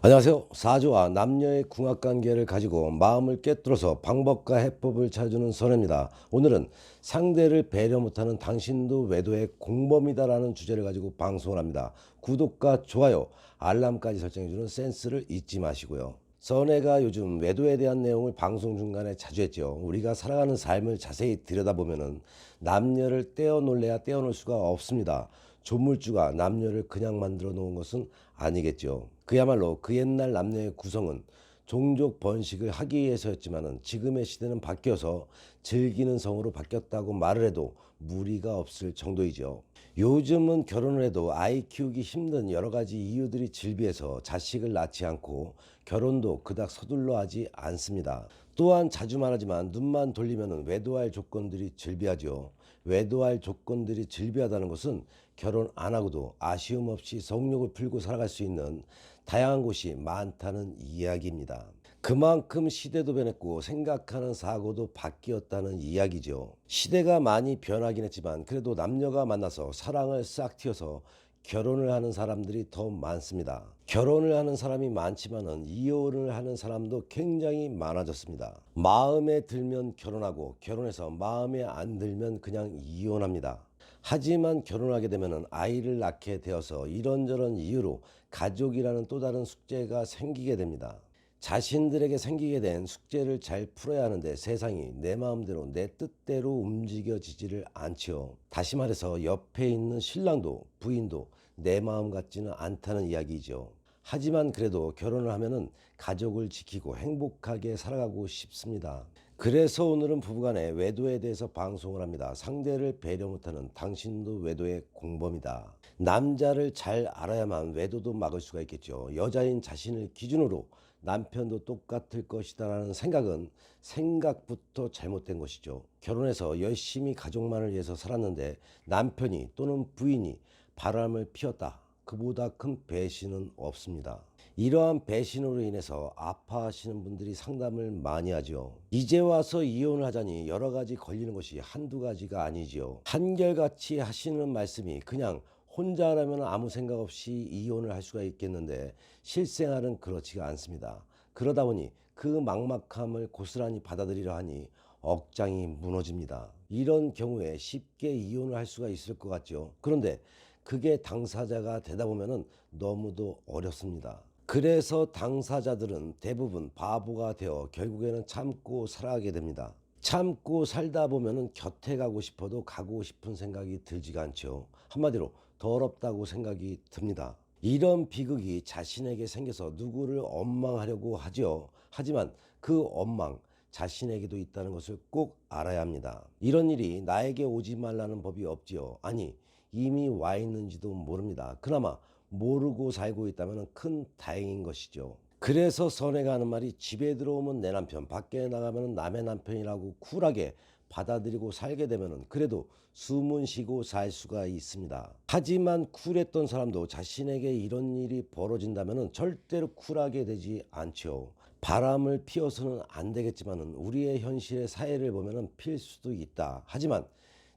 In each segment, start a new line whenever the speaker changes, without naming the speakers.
안녕하세요. 사주와 남녀의 궁합관계를 가지고 마음을 꿰뚫어서 방법과 해법을 찾아주는 선혜입니다. 오늘은 상대를 배려 못하는 당신도 외도의 공범이다라는 주제를 가지고 방송을 합니다. 구독과 좋아요, 알람까지 설정해주는 센스를 잊지 마시고요. 선혜가 요즘 외도에 대한 내용을 방송 중간에 자주 했죠. 우리가 살아가는 삶을 자세히 들여다보면 남녀를 떼어놓을래야 떼어놓을 수가 없습니다. 조물주가 남녀를 그냥 만들어 놓은 것은 아니겠죠. 그야말로 그 옛날 남녀의 구성은 종족 번식을 하기 위해서였지만 지금의 시대는 바뀌어서 즐기는 성으로 바뀌었다고 말을 해도 무리가 없을 정도이죠. 요즘은 결혼을 해도 아이 키우기 힘든 여러 가지 이유들이 질비해서 자식을 낳지 않고 결혼도 그닥 서둘러 하지 않습니다. 또한 자주 말하지만 눈만 돌리면 외도할 조건들이 질비하죠. 외도할 조건들이 질비하다는 것은 결혼 안 하고도 아쉬움 없이 성욕을 풀고 살아갈 수 있는 다양한 곳이 많다는 이야기입니다. 그만큼 시대도 변했고 생각하는 사고도 바뀌었다는 이야기죠. 시대가 많이 변하긴 했지만 그래도 남녀가 만나서 사랑을 싹 틔워서 결혼을 하는 사람들이 더 많습니다. 결혼을 하는 사람이 많지만은 이혼을 하는 사람도 굉장히 많아졌습니다. 마음에 들면 결혼하고 결혼해서 마음에 안 들면 그냥 이혼합니다. 하지만 결혼하게 되면 아이를 낳게 되어서 이런저런 이유로 가족이라는 또 다른 숙제가 생기게 됩니다. 자신들에게 생기게 된 숙제를 잘 풀어야 하는데 세상이 내 마음대로 내 뜻대로 움직여지지를 않지요. 다시 말해서 옆에 있는 신랑도 부인도 내 마음 같지는 않다는 이야기죠. 하지만 그래도 결혼을 하면은 가족을 지키고 행복하게 살아가고 싶습니다. 그래서 오늘은 부부간의 외도에 대해서 방송을 합니다. 상대를 배려 못하는 당신도 외도의 공범이다. 남자를 잘 알아야만 외도도 막을 수가 있겠죠. 여자인 자신을 기준으로 남편도 똑같을 것이다라는 생각은 생각부터 잘못된 것이죠. 결혼해서 열심히 가족만을 위해서 살았는데 남편이 또는 부인이 바람을 피웠다. 그보다 큰 배신은 없습니다. 이러한 배신으로 인해서 아파하시는 분들이 상담을 많이 하죠. 이제 와서 이혼을 하자니 여러 가지 걸리는 것이 한두 가지가 아니지요. 한결같이 하시는 말씀이 그냥 혼자라면 아무 생각 없이 이혼을 할 수가 있겠는데 실생활은 그렇지가 않습니다. 그러다 보니 그 막막함을 고스란히 받아들이려 하니 억장이 무너집니다. 이런 경우에 쉽게 이혼을 할 수가 있을 것 같죠. 그런데 그게 당사자가 되다 보면 너무도 어렵습니다. 그래서 당사자들은 대부분 바보가 되어 결국에는 참고 살아가게 됩니다. 참고 살다 보면은 곁에 가고 싶어도 가고 싶은 생각이 들지가 않죠. 한마디로 더럽다고 생각이 듭니다. 이런 비극이 자신에게 생겨서 누구를 원망하려고 하죠. 하지만 그 원망 자신에게도 있다는 것을 꼭 알아야 합니다. 이런 일이 나에게 오지 말라는 법이 없지요. 아니, 이미 와 있는지도 모릅니다. 그나마 모르고 살고 있다면 큰 다행인 것이죠. 그래서 선혜가 하는 말이 집에 들어오면 내 남편, 밖에 나가면 남의 남편이라고 쿨하게 받아들이고 살게 되면 그래도 숨은 쉬고 살 수가 있습니다. 하지만 쿨했던 사람도 자신에게 이런 일이 벌어진다면 절대로 쿨하게 되지 않죠. 바람을 피워서는 안 되겠지만 우리의 현실의 사회를 보면 필 수도 있다. 하지만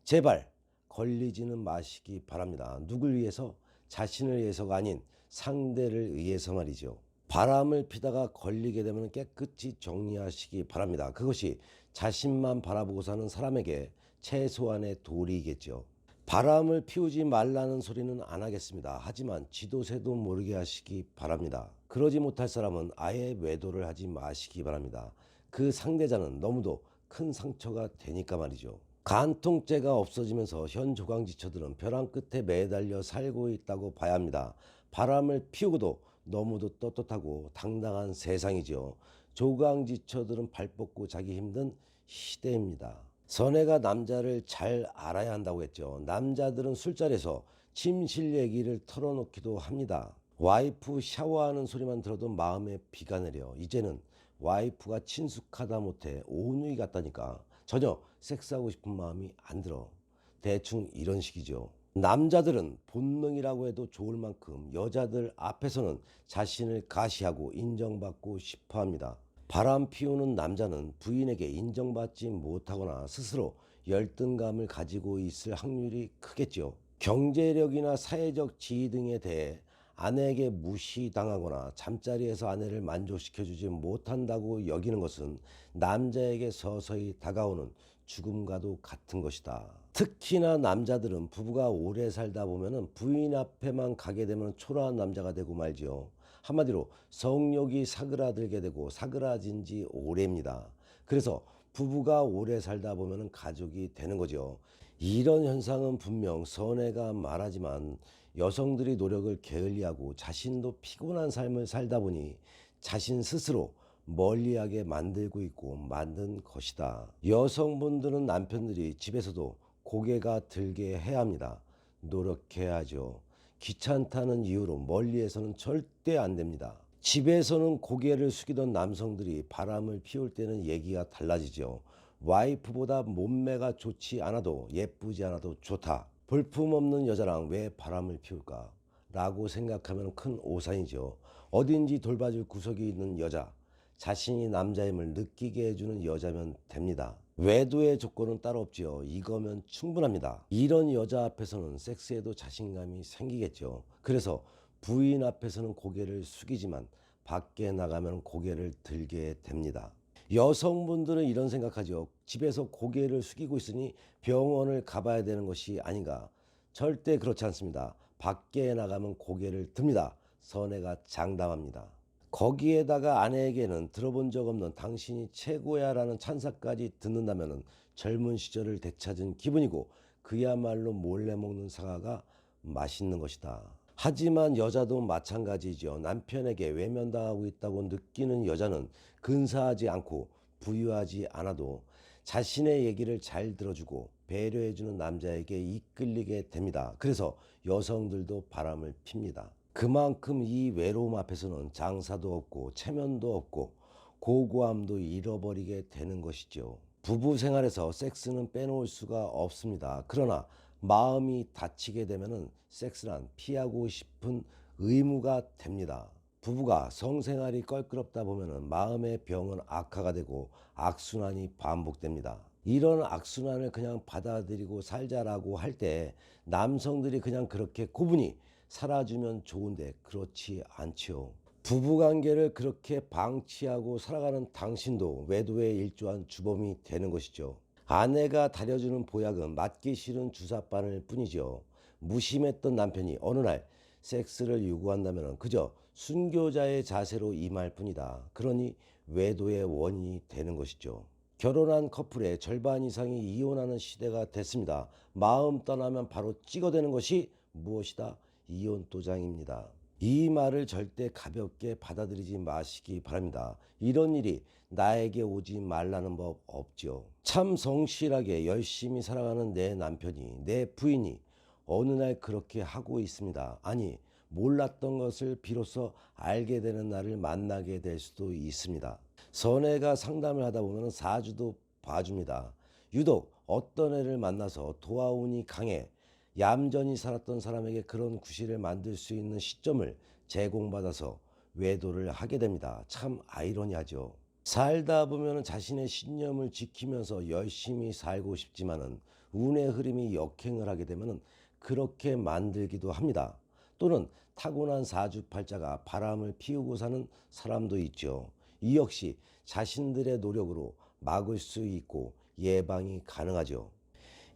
제발 걸리지는 마시기 바랍니다. 누굴 위해서? 자신을 위해서가 아닌 상대를 위해서 말이죠. 바람을 피다가 걸리게 되면 깨끗이 정리하시기 바랍니다. 그것이 자신만 바라보고 사는 사람에게 최소한의 도리이겠죠. 바람을 피우지 말라는 소리는 안 하겠습니다. 하지만 지도새도 모르게 하시기 바랍니다. 그러지 못할 사람은 아예 외도를 하지 마시기 바랍니다. 그 상대자는 너무도 큰 상처가 되니까 말이죠. 간통죄가 없어지면서 현 조강지처들은 벼랑 끝에 매달려 살고 있다고 봐야 합니다. 바람을 피우고도 너무도 떳떳하고 당당한 세상이죠. 조강지처들은 발 뻗고 자기 힘든 시대입니다. 선혜가 남자를 잘 알아야 한다고 했죠. 남자들은 술자리에서 침실 얘기를 털어놓기도 합니다. 와이프 샤워하는 소리만 들어도 마음에 비가 내려. 이제는 와이프가 친숙하다 못해 오누이 같다니까 전혀 섹스하고 싶은 마음이 안 들어. 대충 이런 식이죠. 남자들은 본능이라고 해도 좋을 만큼 여자들 앞에서는 자신을 가시하고 인정받고 싶어 합니다. 바람 피우는 남자는 부인에게 인정받지 못하거나 스스로 열등감을 가지고 있을 확률이 크겠죠. 경제력이나 사회적 지위 등에 대해 아내에게 무시당하거나 잠자리에서 아내를 만족시켜주지 못한다고 여기는 것은 남자에게 서서히 다가오는 죽음과도 같은 것이다. 특히나 남자들은 부부가 오래 살다 보면은 부인 앞에만 가게 되면 초라한 남자가 되고 말지요. 한마디로 성욕이 사그라들게 되고 사그라진 지 오래입니다. 그래서 부부가 오래 살다 보면은 가족이 되는 거죠. 이런 현상은 분명 선혜가 말하지만 여성들이 노력을 게을리하고 자신도 피곤한 삶을 살다 보니 자신 스스로 멀리하게 만들고 있고 만든 것이다. 여성분들은 남편들이 집에서도 고개가 들게 해야 합니다. 노력해야 하죠. 귀찮다는 이유로 멀리해서는 절대 안 됩니다. 집에서는 고개를 숙이던 남성들이 바람을 피울 때는 얘기가 달라지죠. 와이프보다 몸매가 좋지 않아도 예쁘지 않아도 좋다. 볼품없는 여자랑 왜 바람을 피울까? 라고 생각하면 큰 오산이죠. 어딘지 돌봐줄 구석이 있는 여자, 자신이 남자임을 느끼게 해주는 여자면 됩니다. 외도의 조건은 따로 없지요. 이거면 충분합니다. 이런 여자 앞에서는 섹스에도 자신감이 생기겠죠. 그래서 부인 앞에서는 고개를 숙이지만 밖에 나가면 고개를 들게 됩니다. 여성분들은 이런 생각하죠. 집에서 고개를 숙이고 있으니 병원을 가봐야 되는 것이 아닌가. 절대 그렇지 않습니다. 밖에 나가면 고개를 듭니다. 선혜가 장담합니다. 거기에다가 아내에게는 들어본 적 없는 당신이 최고야 라는 찬사까지 듣는다면 젊은 시절을 되찾은 기분이고 그야말로 몰래 먹는 사과가 맛있는 것이다. 하지만 여자도 마찬가지죠. 남편에게 외면당하고 있다고 느끼는 여자는 근사하지 않고 부유하지 않아도 자신의 얘기를 잘 들어주고 배려해주는 남자에게 이끌리게 됩니다. 그래서 여성들도 바람을 핍니다. 그만큼 이 외로움 앞에서는 장사도 없고 체면도 없고 고고함도 잃어버리게 되는 것이죠. 부부 생활에서 섹스는 빼놓을 수가 없습니다. 그러나 마음이 다치게 되면은 섹스란 피하고 싶은 의무가 됩니다. 부부가 성생활이 껄끄럽다 보면은 마음의 병은 악화가 되고 악순환이 반복됩니다. 이런 악순환을 그냥 받아들이고 살자라고 할 때 남성들이 그냥 그렇게 고분히 살아주면 좋은데 그렇지 않지요. 부부관계를 그렇게 방치하고 살아가는 당신도 외도에 일조한 주범이 되는 것이죠. 아내가 다려주는 보약은 맞기 싫은 주사바늘 뿐이죠. 무심했던 남편이 어느 날 섹스를 요구한다면 그저 순교자의 자세로 임할 뿐이다. 그러니 외도의 원인이 되는 것이죠. 결혼한 커플의 절반 이상이 이혼하는 시대가 됐습니다. 마음 떠나면 바로 찍어대는 것이 무엇이다? 이혼 도장입니다. 이 말을 절대 가볍게 받아들이지 마시기 바랍니다. 이런 일이 나에게 오지 말라는 법 없죠. 참 성실하게 열심히 살아가는 내 남편이, 내 부인이 어느 날 그렇게 하고 있습니다. 아니, 몰랐던 것을 비로소 알게 되는 날을 만나게 될 수도 있습니다. 선혜가 상담을 하다 보면 사주도 봐줍니다. 유독 어떤 애를 만나서 도화운이 강해 얌전히 살았던 사람에게 그런 구실을 만들 수 있는 시점을 제공받아서 외도를 하게 됩니다. 참 아이러니하죠. 살다 보면 자신의 신념을 지키면서 열심히 살고 싶지만은 운의 흐름이 역행을 하게 되면 그렇게 만들기도 합니다. 또는 타고난 사주팔자가 바람을 피우고 사는 사람도 있죠. 이 역시 자신들의 노력으로 막을 수 있고 예방이 가능하죠.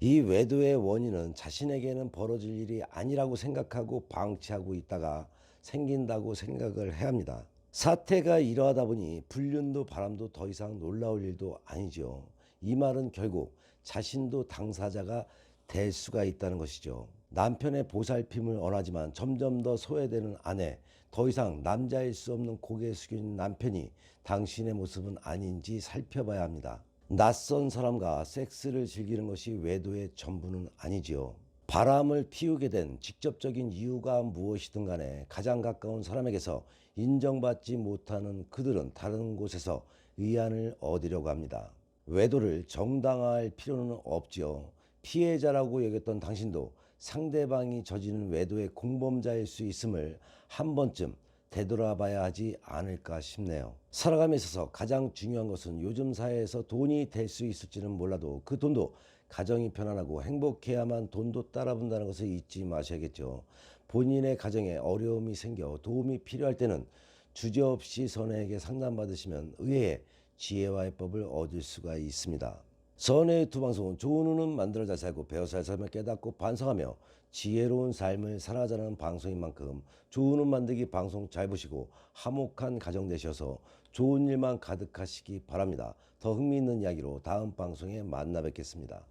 이 외도의 원인은 자신에게는 벌어질 일이 아니라고 생각하고 방치하고 있다가 생긴다고 생각을 해야 합니다. 사태가 이러하다 보니 불륜도 바람도 더 이상 놀라울 일도 아니죠. 이 말은 결국 자신도 당사자가 될 수가 있다는 것이죠. 남편의 보살핌을 원하지만 점점 더 소외되는 아내, 더 이상 남자일 수 없는 고개 숙인 남편이 당신의 모습은 아닌지 살펴봐야 합니다. 낯선 사람과 섹스를 즐기는 것이 외도의 전부는 아니지요. 바람을 피우게 된 직접적인 이유가 무엇이든 간에 가장 가까운 사람에게서 인정받지 못하는 그들은 다른 곳에서 위안을 얻으려고 합니다. 외도를 정당화할 필요는 없지요. 피해자라고 여겼던 당신도 상대방이 저지른 외도의 공범자일 수 있음을 한 번쯤 되돌아봐야 하지 않을까 싶네요. 살아감에 있어서 가장 중요한 것은 요즘 사회에서 돈이 될 수 있을지는 몰라도 그 돈도 가정이 편안하고 행복해야만 돈도 따라붙는다는 것을 잊지 마셔야겠죠. 본인의 가정에 어려움이 생겨 도움이 필요할 때는 주저없이 선혜에게 상담받으시면 의외의 지혜와 해법을 얻을 수가 있습니다. 선의 유튜브 방송은 좋은 운은 만들어 잘 살고 배워 잘 살며 깨닫고 반성하며 지혜로운 삶을 살아가자는 방송인 만큼 좋은 운 만들기 방송 잘 보시고 화목한 가정 되셔서 좋은 일만 가득하시기 바랍니다. 더 흥미있는 이야기로 다음 방송에 만나 뵙겠습니다.